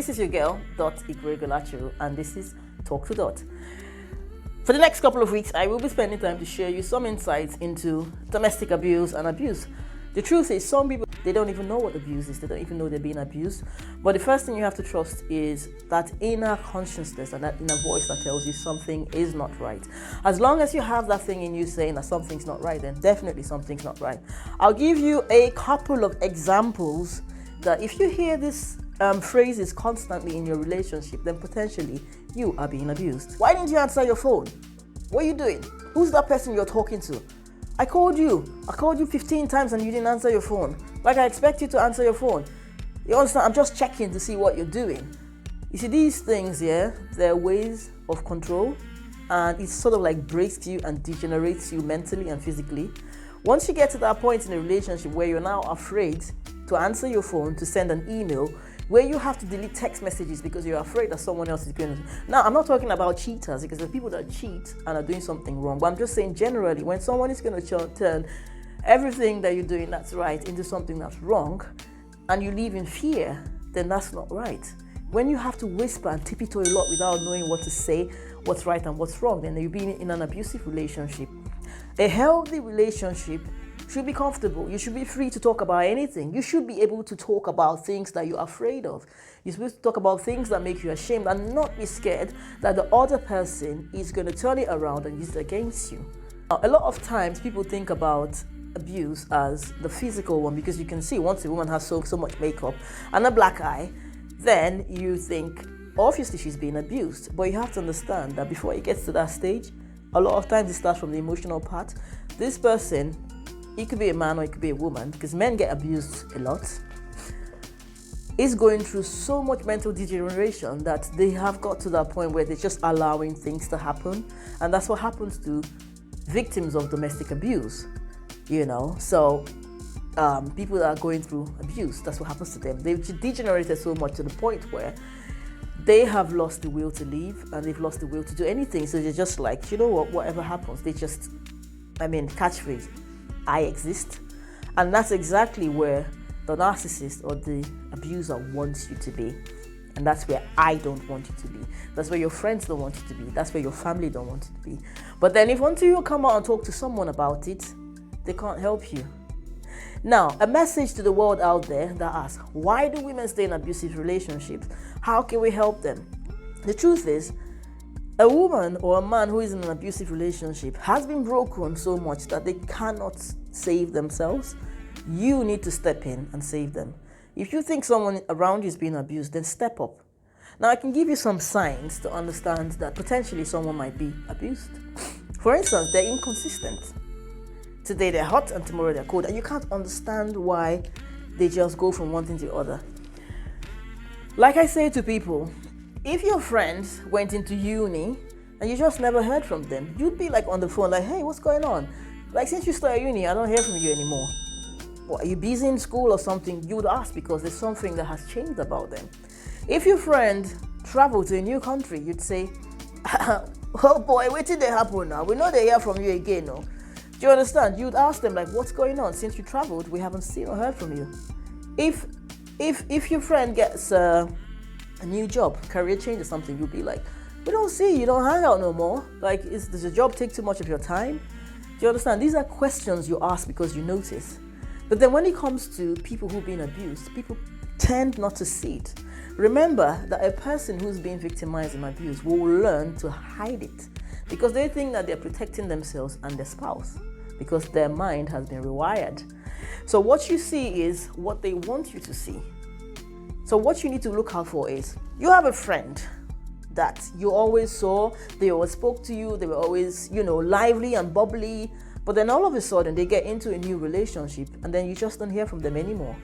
this is your girl, Dot Ikweregolachiru, and this is Talk to Dot. For the next couple of weeks, I will be spending time to share you some insights into domestic abuse and abuse. The truth is, some people, they don't even know what abuse is. They don't even know they're being abused. But the first thing you have to trust is that inner consciousness and that inner voice that tells you something is not right. As long as you have that thing in you saying that something's not right, then definitely something's not right. I'll give you a couple of examples that if you hear this phrases constantly in your relationship, then potentially you are being abused. Why didn't you answer your phone? What are you doing? Who's that person you're talking to? I called you 15 times and you didn't answer your phone. Like I expect you to answer your phone. You understand? I'm just checking to see what you're doing. You see, these things, they're ways of control, and it sort of like breaks you and degenerates you mentally and physically. Once you get to that point in a relationship where you're now afraid to answer your phone, to send an email, where you have to delete text messages because you're afraid that someone else is going to... Now, I'm not talking about cheaters, because there are people that cheat and are doing something wrong, but I'm just saying generally, when someone is going to turn everything that you're doing that's right into something that's wrong, and you live in fear, then that's not right. When you have to whisper and tiptoe a lot without knowing what to say, what's right and what's wrong, then you're being in an abusive relationship. A healthy relationship should be comfortable. You should be free to talk about anything. You should be able to talk about things that you're afraid of. You're supposed to talk about things that make you ashamed and not be scared that the other person is going to turn it around and use it against you. Now, a lot of times people think about abuse as the physical one, because you can see once a woman has so much makeup and a black eye, then you think obviously she's being abused. But you have to understand that before it gets to that stage, a lot of times it starts from the emotional part. This person, it could be a man or it could be a woman, because men get abused a lot, is going through so much mental degeneration that they have got to that point where they're just allowing things to happen. And that's what happens to victims of domestic abuse, So people that are going through abuse, that's what happens to them. They've degenerated so much to the point where they have lost the will to live and they've lost the will to do anything. So they're just like, you know what, whatever happens, catchphrase, I exist. And that's exactly where the narcissist or the abuser wants you to be. And that's where I don't want you to be. That's where your friends don't want you to be. That's where your family don't want you to be. But then if until you come out and talk to someone about it, they can't help you. Now, a message to the world out there that asks, why do women stay in abusive relationships? How can we help them? The truth is, a woman or a man who is in an abusive relationship has been broken so much that they cannot save themselves. You need to step in and save them. If you think someone around you is being abused, then step up. Now, I can give you some signs to understand that potentially someone might be abused. For instance, they're inconsistent. Today they're hot and tomorrow they're cold, and you can't understand why they just go from one thing to the other. Like I say to people, if your friends went into uni and you just never heard from them, you'd be like on the phone like, hey, what's going on? Like, since you started uni, I don't hear from you anymore. What, are you busy in school or something? You would ask because there's something that has changed about them. If your friend traveled to a new country, you'd say, oh boy, what did they happen now? We know they hear from you again, no? Do you understand? You'd ask them like, what's going on? Since you traveled, we haven't seen or heard from you. If your friend gets a new job, career change or something, you'll be like, we don't see you, don't hang out no more. Like, does the job take too much of your time? Do you understand? These are questions you ask because you notice. But then when it comes to people who've been abused, people tend not to see it. Remember that a person who's being victimized and abused will learn to hide it because they think that they're protecting themselves and their spouse because their mind has been rewired. So what you see is what they want you to see. So what you need to look out for is, you have a friend that you always saw, they always spoke to you, they were always, lively and bubbly, but then all of a sudden they get into a new relationship and then you just don't hear from them anymore.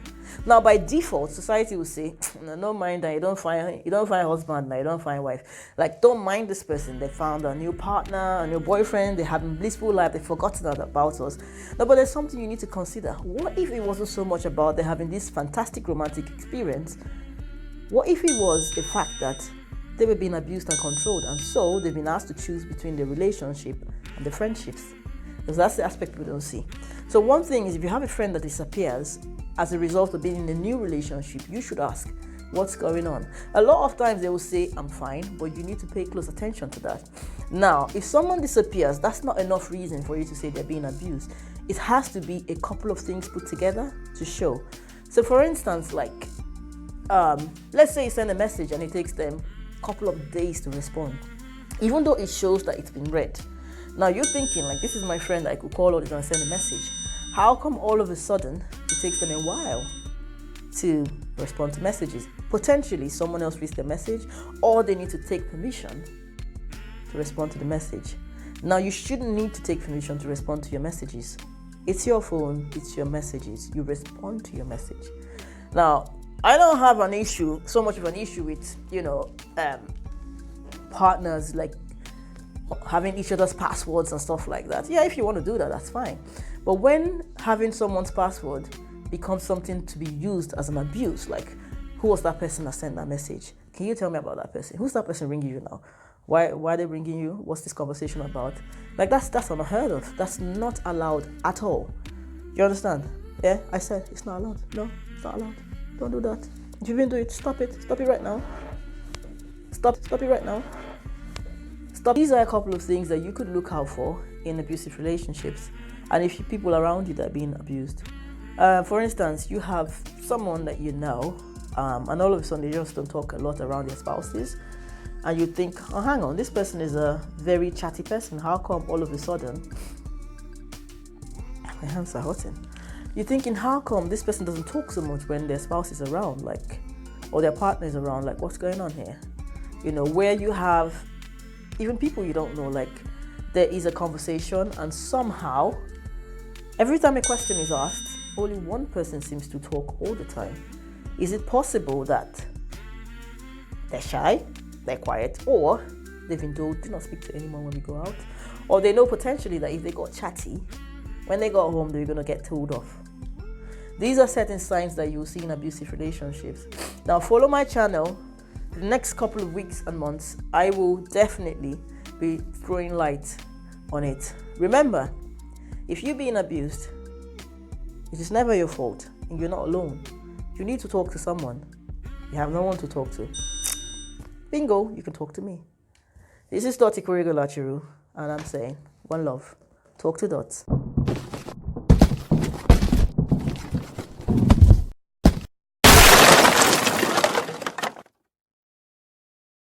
Now, by default, society will say, no, don't mind that, you don't find husband, you don't find wife. Like, don't mind this person. They found a new partner, a new boyfriend, they had a blissful life, they've forgotten about us. No, but there's something you need to consider. What if it wasn't so much about them having this fantastic romantic experience? What if it was the fact that they were being abused and controlled, and so they've been asked to choose between the relationship and the friendships? Because that's the aspect we don't see. So one thing is, if you have a friend that disappears as a result of being in a new relationship, you should ask, What's going on? A lot of times they will say, I'm fine, but you need to pay close attention to that. Now, if someone disappears, that's not enough reason for you to say they're being abused. It has to be a couple of things put together to show. So for instance, like, let's say you send a message and it takes them a couple of days to respond, even though it shows that it's been read. Now you're thinking, like, this is my friend, I could call or and send a message. How come all of a sudden it takes them a while to respond to messages? Potentially someone else reads the message, or they need to take permission to respond to the message. Now you shouldn't need to take permission to respond to your messages. It's your phone, it's your messages. You respond to your message. Now, I don't have so much of an issue with, partners like having each other's passwords and stuff like that. Yeah, if you want to do that, that's fine. But when having someone's password becomes something to be used as an abuse, like, who was that person that sent that message? Can you tell me about that person? Who's that person ringing you now? Why are they ringing you? What's this conversation about? Like, that's unheard of. That's not allowed at all. You understand? Yeah, I said it's not allowed. No, it's not allowed. Don't do that. If you've been doing it, stop it. Stop it right now. Stop it right now. Stop. These are a couple of things that you could look out for in abusive relationships, and if people around you that are being abused. For instance, you have someone that you know, and all of a sudden they just don't talk a lot around their spouses, and you think, oh, hang on, this person is a very chatty person. How come all of a sudden my hands are hurting? You're thinking, how come this person doesn't talk so much when their spouse is around, like, or their partner is around? Like, what's going on here? Where you have even people you don't know, like, there is a conversation, and somehow every time a question is asked, only one person seems to talk all the time. Is it possible that they're shy, they're quiet, or they've been told, do not speak to anyone when we go out, or they know potentially that if they got chatty, when they got home, they're going to get told off? These are certain signs that you'll see in abusive relationships. Now, follow my channel. The next couple of weeks and months, I will definitely be throwing light on it. Remember, if you're being abused, it is never your fault, and you're not alone. You need to talk to someone. You have no one to talk to. Bingo, you can talk to me. This is Dottie Kurigo Lachiru, and I'm saying, one love. Talk to Dots.